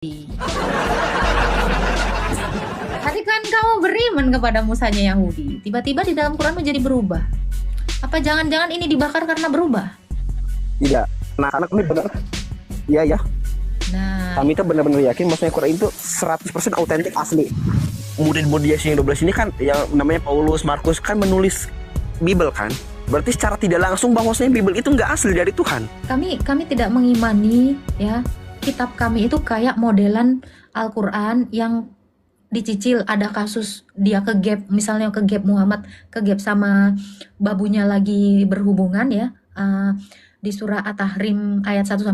Tadi kan kamu beriman kepada Musanya Yahudi. Tiba-tiba di dalam Quran menjadi berubah. Apa jangan-jangan ini dibakar karena berubah? Tidak. Nah, karena kami benar. Iya ya. Nah, Kami itu benar-benar yakin maksudnya Quran itu 100% autentik asli. Murid-murid Yesus yang 12 ini kan yang namanya Paulus, Markus kan menulis Bible kan. Berarti secara tidak langsung bahwasanya Bible itu nggak asli dari Tuhan. kami tidak mengimani ya kitab kami itu kayak modelan Al-Quran yang dicicil. Ada kasus dia ke gap, misalnya ke gap Muhammad ke gap sama babunya lagi berhubungan ya. Di surah At-Tahrim ayat 1-5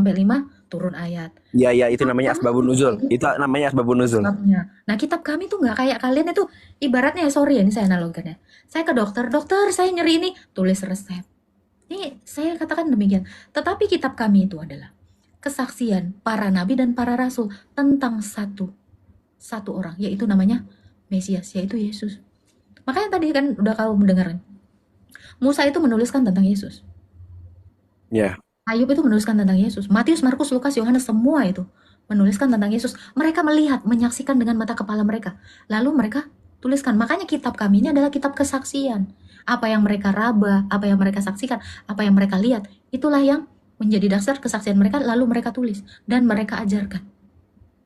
turun ayat. Iya, itu namanya asbabun nuzul. Itu namanya asbabun nuzul. Nah, kitab kami tuh nggak kayak kalian itu, ibaratnya sorry ya, ini saya analogikannya. Saya ke dokter, saya nyeri ini, tulis resep. Ini saya katakan demikian. Tetapi kitab kami itu adalah kesaksian para nabi dan para rasul tentang satu orang, yaitu namanya Mesias, yaitu Yesus. Makanya tadi kan udah kamu mendengar, Musa itu menuliskan tentang Yesus. Ya. Ayub itu menuliskan tentang Yesus. Matius, Markus, Lukas, Yohanes, semua itu menuliskan tentang Yesus. Mereka melihat, menyaksikan dengan mata kepala mereka. Lalu mereka tuliskan. Makanya kitab kami ini adalah kitab kesaksian. Apa yang mereka raba, apa yang mereka saksikan, apa yang mereka lihat, itulah yang menjadi dasar kesaksian mereka, lalu mereka tulis dan mereka ajarkan.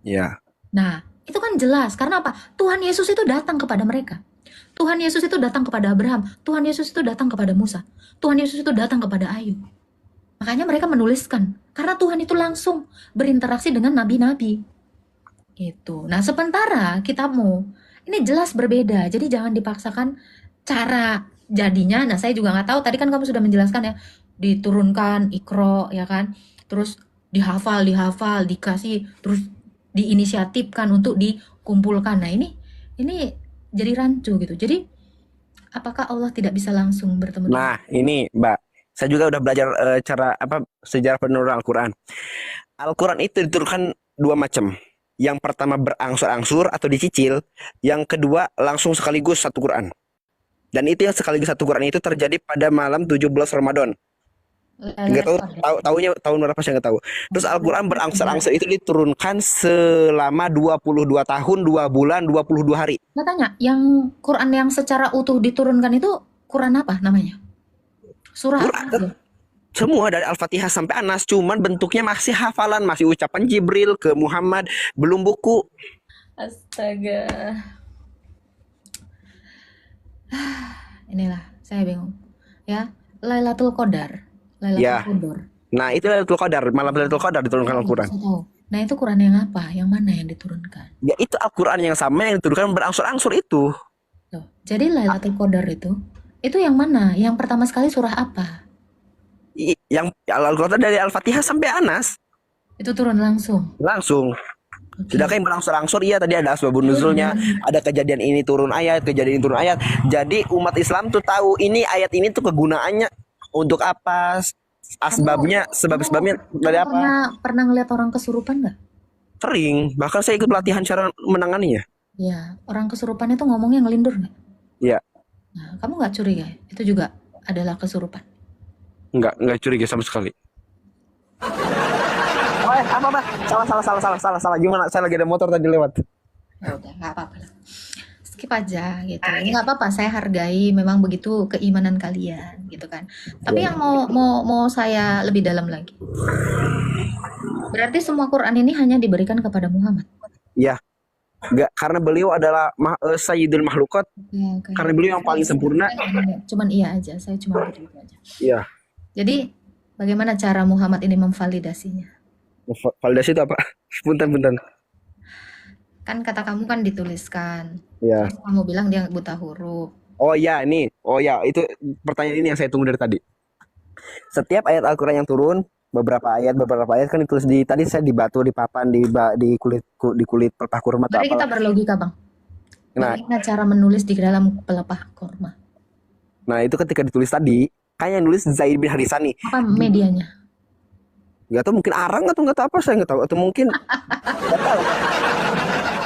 Ya. Nah, itu kan jelas. Karena apa? Tuhan Yesus itu datang kepada mereka. Tuhan Yesus itu datang kepada Abraham. Tuhan Yesus itu datang kepada Musa. Tuhan Yesus itu datang kepada Ayub. Makanya mereka menuliskan. Karena Tuhan itu langsung berinteraksi dengan nabi-nabi. Gitu. Nah, sementara kitabmu ini jelas berbeda. Jadi jangan dipaksakan cara jadinya. Nah, saya juga nggak tahu. Tadi kan kamu sudah menjelaskan ya. Diturunkan, Iqra, ya kan. Terus dihafal, dikasih. Terus diinisiatifkan untuk dikumpulkan. Nah, ini jadi rancu gitu. Jadi, apakah Allah tidak bisa langsung bertemu dengan Nah, ini Mbak, saya juga udah belajar sejarah penurunan Al-Quran. Al-Quran itu diturunkan dua macam. Yang pertama berangsur-angsur atau dicicil, yang kedua langsung sekaligus satu Quran. Dan itu yang sekaligus satu Quran itu terjadi pada malam 17 Ramadan. Nggak tahunya tahun berapa saya nggak tahu. Terus Al-Quran berangsur-angsur itu diturunkan selama 22 tahun, 2 bulan, 22 hari. Saya tanya, yang Quran yang secara utuh diturunkan itu Quran apa namanya? Surah Quran apa aja? semua dari Al-Fatihah sampai Anas, cuman bentuknya masih hafalan, masih ucapan Jibril ke Muhammad, belum buku. Astaga. Inilah, saya bingung. Ya, Lailatul Qadar. Ya. Lailatul Qadar. Nah, itu Lailatul Qadar, malam Lailatul Qadar diturunkan Al-Quran. Saya tahu. Nah, itu Quran yang apa? Yang mana yang diturunkan? Ya, itu Al-Quran yang sama yang diturunkan berangsur-angsur itu. Loh, jadi Lailatul Qadar itu yang mana? Yang pertama sekali surah apa? Yang Al-Quran dari Al-Fatihah sampai Anas. Itu turun langsung. Langsung. Oke. Sedangkan yang berangsur-angsur, iya tadi ada asbabun nuzulnya, ada kejadian ini turun ayat, kejadian ini turun ayat. Jadi umat Islam tuh tahu ini ayat ini tuh kegunaannya untuk apa, asbabnya, sebab-sebabnya dari apa. Pernah ngeliat orang kesurupan nggak? Sering, bahkan saya ikut pelatihan cara menanganinya. Ya, orang kesurupan itu ngomongnya ngelindur nggak? Iya, Nah, kamu nggak curiga ya? Itu juga adalah kesurupan. nggak curiga sama sekali. Oh, apa? Salah. Gimana? Saya lagi ada motor tadi lewat. Ya udah, nggak apa-apa lah. Skip aja gitu. Ini nggak apa-apa, saya hargai memang begitu keimanan kalian gitu kan. Tapi yang mau saya lebih dalam lagi. Berarti semua Quran ini hanya diberikan kepada Muhammad. Iya, nggak, karena beliau adalah Sayyidul Makhlukat, Oke. karena beliau yang paling sempurna. Cuman iya aja, saya cuma begitu aja. Iya. Jadi bagaimana cara Muhammad ini memvalidasinya? Validasi itu apa? Punten. Kan kata kamu kan dituliskan. Iya. Terus kamu bilang dia buta huruf. Oh ya, itu pertanyaan ini yang saya tunggu dari tadi. Setiap ayat Al-Quran yang turun, beberapa ayat kan ditulis tadi saya di batu, di papan, di kulit pelepah kurma atau Mari kita apa. berlogika, Bang. Nah, Bagaimana cara menulis di dalam pelepah kurma? itu ketika ditulis tadi, kayak yang nulis Zaid bin Harisani. Apa medianya? Nggak tahu, mungkin arang atau nggak tahu apa, saya nggak tahu, atau mungkin nggak tahu.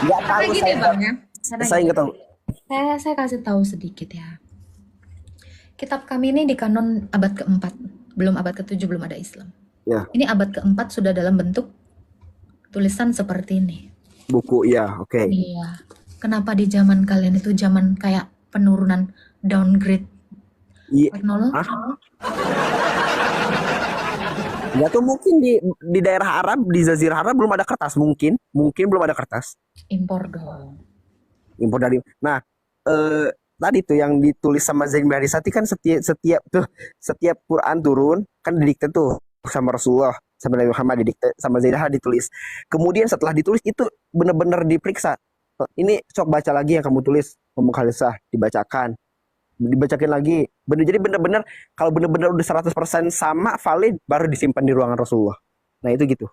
Nggak tahu, Karena gini, Bang ya. saya nggak tahu. Saya kasih tahu sedikit ya. Kitab kami ini di kanon abad keempat, belum abad ke-7, belum ada Islam. Ya. Ini abad keempat sudah dalam bentuk tulisan seperti ini. Buku ya, oke. Iya. Kenapa di zaman kalian itu zaman kayak penurunan downgrade Iya. teknologi? Hah? Ya tuh mungkin di daerah Arab, di Jazirah Arab belum ada kertas, mungkin belum ada kertas. Impor dong. Impor dari. Nah, tadi tuh yang ditulis sama Zain Harisati kan setiap Quran turun kan didikte tuh sama Rasulullah sama Nabi Muhammad, didikte sama Zaidah, ditulis. Kemudian setelah ditulis itu benar-benar diperiksa. Ini sok baca lagi yang kamu tulis, ngomong Khalisah, dibacakin lagi. Jadi benar-benar kalau benar-benar udah 100% sama valid baru disimpan di ruangan Rasulullah. Nah, itu gitu.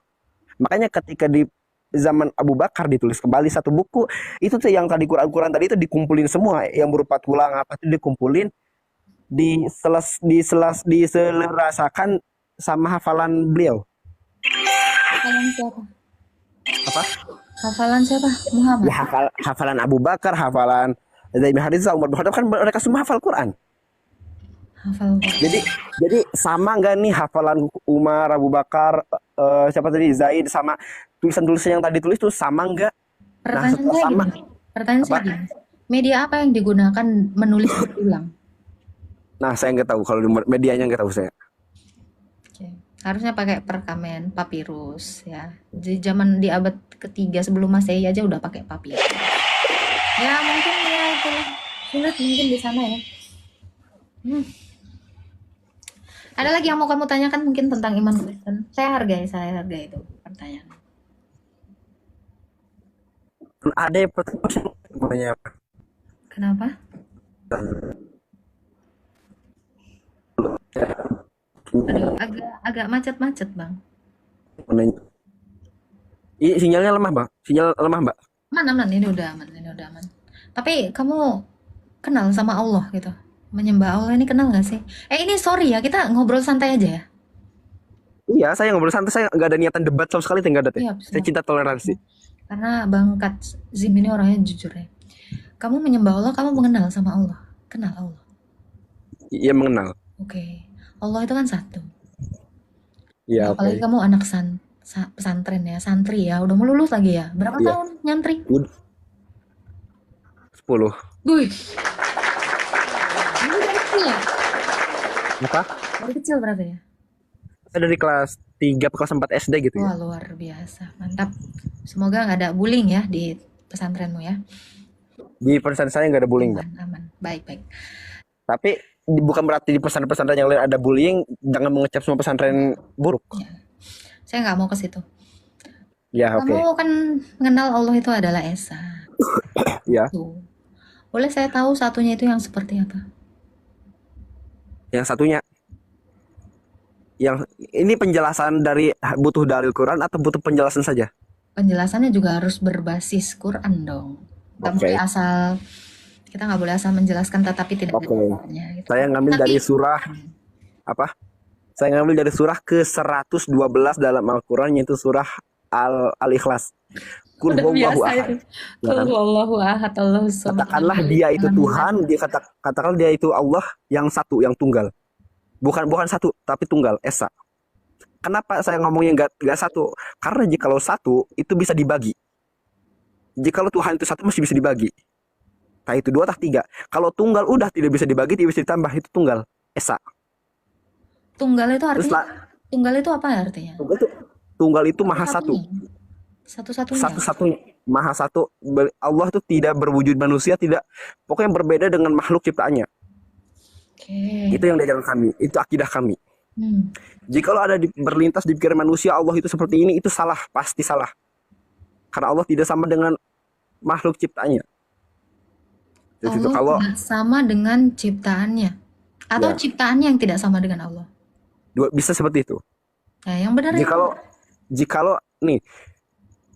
Makanya ketika di zaman Abu Bakar ditulis kembali satu buku, itu tuh yang tadi Quran tadi itu dikumpulin semua, yang berupa tulang apa itu dikumpulin, diselarasakan sama hafalan beliau. Hafalan siapa? Apa? Hafalan siapa? Muhammad. Ya hafalan Abu Bakar, hafalan Zaid bin Harithah, Umar bin Khattab, kan mereka semua hafal Quran. Hafal. Jadi sama nggak nih hafalan Umar, Abu Bakar, siapa tadi, Zaid, sama tulisan-tulisan yang tadi tulis tuh sama nggak? Nah, Pertanyaan setelah saya sama, gini. Pertanyaan saya apa? gini. Media apa yang digunakan menulis berulang? Nah, saya nggak tahu kalau di medianya, nggak tahu saya. Oke. Harusnya pakai perkamen, papirus ya. Di abad ketiga sebelum Masehi aja udah pakai papirus. Ya mungkin ya itu sulit mungkin di sana ya. Ada lagi yang mau kamu tanyakan mungkin tentang iman Kristen? Saya hargai itu pertanyaan. Ada yang pertanyaan apa? Kenapa? Aduh, agak macet-macet bang. Sinyalnya lemah, Bang. Sinyal lemah, Mbak. Aman, ini udah aman. Tapi kamu kenal sama Allah gitu? Menyembah Allah ini kenal gak sih? Ini sorry ya, kita ngobrol santai aja ya. Iya, saya ngobrol santai, saya nggak ada niatan debat sama sekali, nggak ada teh. Iya, Saya cinta toleransi. Karena Bang Kat Zim ini orangnya jujur ya. Kamu menyembah Allah, kamu mengenal sama Allah. Kenal Allah. Iya, mengenal. Oke. Allah itu kan satu. Iya, Apalagi oke. kamu anak pesantren ya, santri ya. Udah mau lulus lagi ya. Berapa Iya, tahun nyantri? 10. Wih, ini dari kecil ya? Apa? Dari kecil berarti ya? Saya dari kelas 3 ke kelas 4 SD gitu ya. Wah, luar biasa. Mantap. Semoga nggak ada bullying ya di pesantrenmu ya. Di pesantren saya nggak ada bullying, Mbak. Aman. Baik. Tapi bukan berarti di pesantren-pesantren yang lain ada bullying, jangan mengecap semua pesantren buruk. Ya. Saya nggak mau ke situ. Ya, oke. Kamu kan mengenal Allah itu adalah Esa. Ya, Tuh. Boleh saya tahu satunya itu yang seperti apa? yang satunya, yang ini penjelasan dari butuh dalil Quran atau butuh penjelasan saja? Penjelasannya juga harus berbasis Quran dong. Oke. Kita nggak boleh asal menjelaskan tetapi tidak ada Oke. dasarnya, gitu. Saya ngambil dari surah apa? Saya ngambil dari surah ke 112 dalam Al-Quran, yaitu surah Al-Ikhlas. Qul Udah huwallahu biasa ahad. itu. Ya kan? Qul huwallahu ahad, Allahus samad. Katakanlah dia itu Tuhan, katakanlah dia itu Allah yang satu, yang tunggal. Bukan satu, tapi tunggal, Esa. Kenapa saya ngomongnya nggak satu? Karena jikalau satu itu bisa dibagi. Jikalau Tuhan itu satu masih bisa dibagi. Entah itu dua, entah tiga. Kalau tunggal udah tidak bisa dibagi, tidak bisa ditambah, itu tunggal, Esa. Tunggal itu Terus artinya? Tunggal itu apa artinya? tunggal itu maha satu. Satu-satunya. Satu-satunya, maha satu. Allah itu tidak berwujud manusia, tidak, pokoknya berbeda dengan makhluk ciptaannya. Oke. Itu yang diajarkan kami, itu akidah kami. Jikalau ada berlintas di pikiran manusia Allah itu seperti ini, itu salah, pasti salah. Karena Allah tidak sama dengan makhluk ciptaannya. Jadi Allah kalau tidak sama dengan ciptaannya. Atau Ya. ciptaannya yang tidak sama dengan Allah. bisa seperti itu. Nah, yang benar ya. Jikalau nih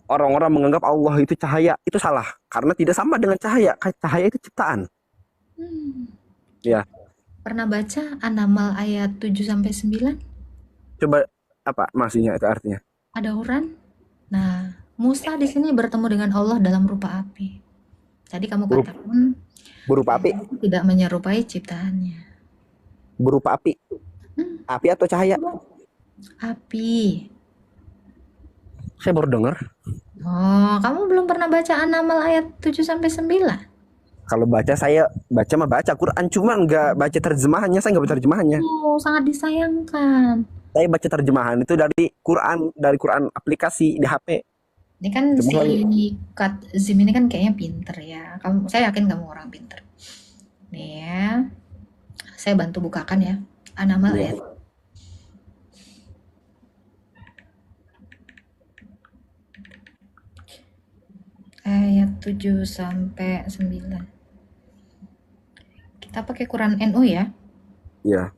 orang-orang menganggap Allah itu cahaya, itu salah. Karena tidak sama dengan cahaya. Cahaya itu ciptaan. Ya. Pernah baca An-Naml ayat 7-9? Coba apa maksudnya itu artinya? Ada uran. Nah, Musa di sini bertemu dengan Allah dalam rupa api. Tadi kamu katakan Berupa api? tidak menyerupai ciptaannya. Berupa api? Api atau cahaya? Api. Saya baru dengar. Oh, kamu belum pernah baca An-Naml ayat 7 sampai 9? Kalau baca saya baca mah baca Quran, cuma nggak baca terjemahannya. Saya nggak baca terjemahannya. Oh, sangat disayangkan. Saya baca terjemahan itu dari Quran aplikasi di HP. Ini kan Itu si bukan. Kat Zim ini kan kayaknya pinter ya. Saya yakin kamu orang pinter. Nih ya, saya bantu bukakan ya. An-Naml Iya. ayat ayat 7 sampai 9. Kita pakai Quran NU ya. Iya.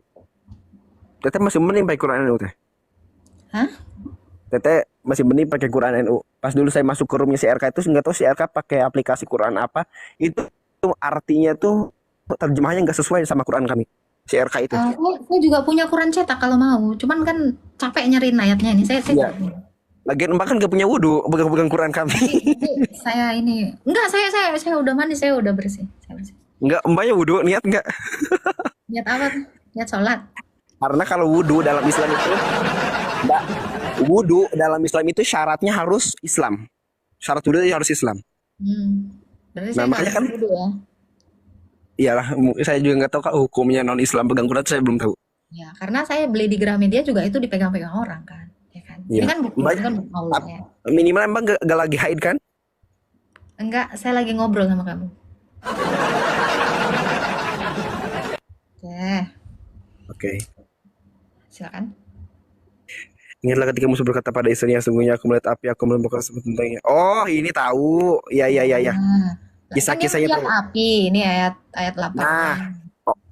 Teteh masih mending pakai Quran NU teh. Hah? Teteh masih mending pakai Quran NU. Pas dulu saya masuk ke roomnya si RK itu nggak tahu si RK pakai aplikasi Quran apa. Itu artinya tuh terjemahannya nggak sesuai sama Quran kami. Si RK itu. Saya juga punya Quran cetak kalau mau. Cuman kan capek nyariin ayatnya ini. Saya Iya. juga punya. Lagian Mbak kan nggak punya wudhu, pegang-pegang Quran kami. Jadi saya ini enggak, saya udah mandi, saya udah bersih. Saya bersih. Nggak, Mbaknya wudhu, niat nggak? Niat apa tuh? Niat sholat. Karena kalau wudhu dalam Islam itu, Mbak, wudhu dalam Islam itu syaratnya harus Islam. Syarat wudhu itu harus Islam. Berarti Nah saya nggak makanya kan, wudhu ya. iyalah, saya juga nggak tahu kak hukumnya non Islam pegang Quran, saya belum tahu. Ya, karena saya beli di Gramedia juga itu dipegang-pegang orang kan. Ya kan. Ini Iya. kan buku, Mbak, ini kan buku Allah ya. minimal Mbak nggak lagi haid kan? Enggak, saya lagi ngobrol sama kamu. Oke, Oke. silakan. Ingatlah ketika Musa berkata pada istrinya, sungguhnya aku melihat api, aku menemukan tentangnya. Oh, ini tahu. Ya, ya, ya, ya. Nah, kan dia Kisah-kisahnya melihat tuh. api. Ini ayat 8. Nah,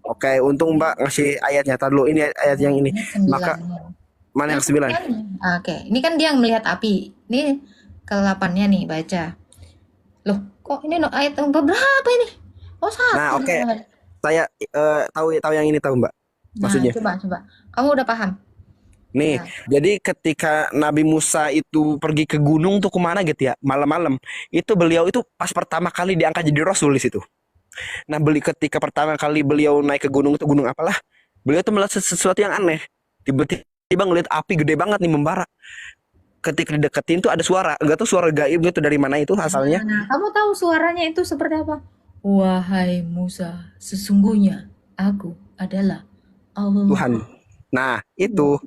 oke, untung Mbak ngasih ayatnya. Tar dulu, ini ayat yang ini. Ini 9. Maka mana yang 9? Oke, ini kan dia yang melihat api. Ini ke-8-nya nih, baca. Loh, kok ini ayat yang berapa ini? Oh, 1. Nah, oke. Saya tahu yang ini tahu Mbak. Maksudnya. Nah, coba. Kamu udah paham? Nih, Nah. jadi ketika Nabi Musa itu pergi ke gunung tuh kemana gitu ya, malam-malam. Itu beliau itu pas pertama kali diangkat jadi Rasul di situ. Nah, ketika pertama kali beliau naik ke gunung itu gunung apalah, beliau tuh melihat sesuatu yang aneh. Tiba-tiba ngeliat api gede banget nih membara. Ketika dideketin tuh ada suara, enggak tahu suara gaib gitu dari mana itu asalnya. Nah, kamu tahu suaranya itu seperti apa? Wahai Musa, sesungguhnya aku adalah Allah. Tuhan. Nah, itu.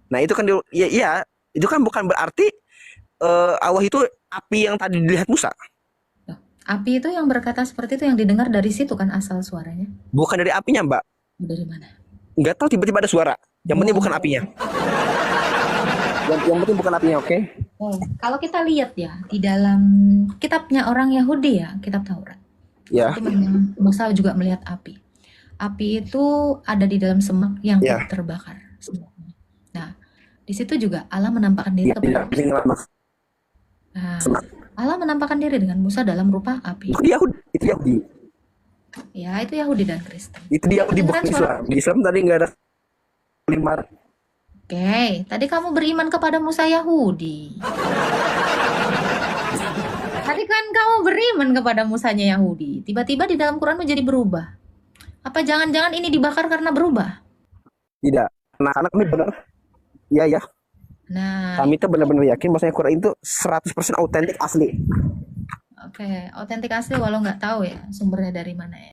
Nah, itu kan iya, itu kan bukan berarti Allah itu api yang tadi dilihat Musa. Loh, api itu yang berkata seperti itu yang didengar dari situ kan asal suaranya. Bukan dari apinya, Mbak. Dari mana? Enggak tahu tiba-tiba ada suara. Yang penting bukan apinya. Yang penting bukan apinya, oke? Kalau kita lihat ya di dalam kitabnya orang Yahudi ya, kitab Taurat. Ya. Itu memang Musa juga melihat api. Api itu ada di dalam semak yang Ya. terbakar. Nah, di situ juga Allah menampakkan diri kepada Musa. Nah, Allah menampakkan diri dengan Musa dalam rupa api. Itu Yahudi. Ya, itu Yahudi dan Kristen. Itu dia Yahudi bukan Islam. Di Islam tadi nggak ada kalimat. Oke, tadi kamu beriman kepada Musa Yahudi. Tadi kan kamu beriman kepada Musanya Yahudi. Tiba-tiba di dalam Quran menjadi berubah. Apa jangan-jangan ini dibakar karena berubah? Tidak. Nah, karena kami benar. Iya, ya. Nah, Kami tuh benar-benar yakin bahwasanya Quran itu 100% autentik asli. oke, otentik asli walau nggak tahu ya sumbernya dari mana ya.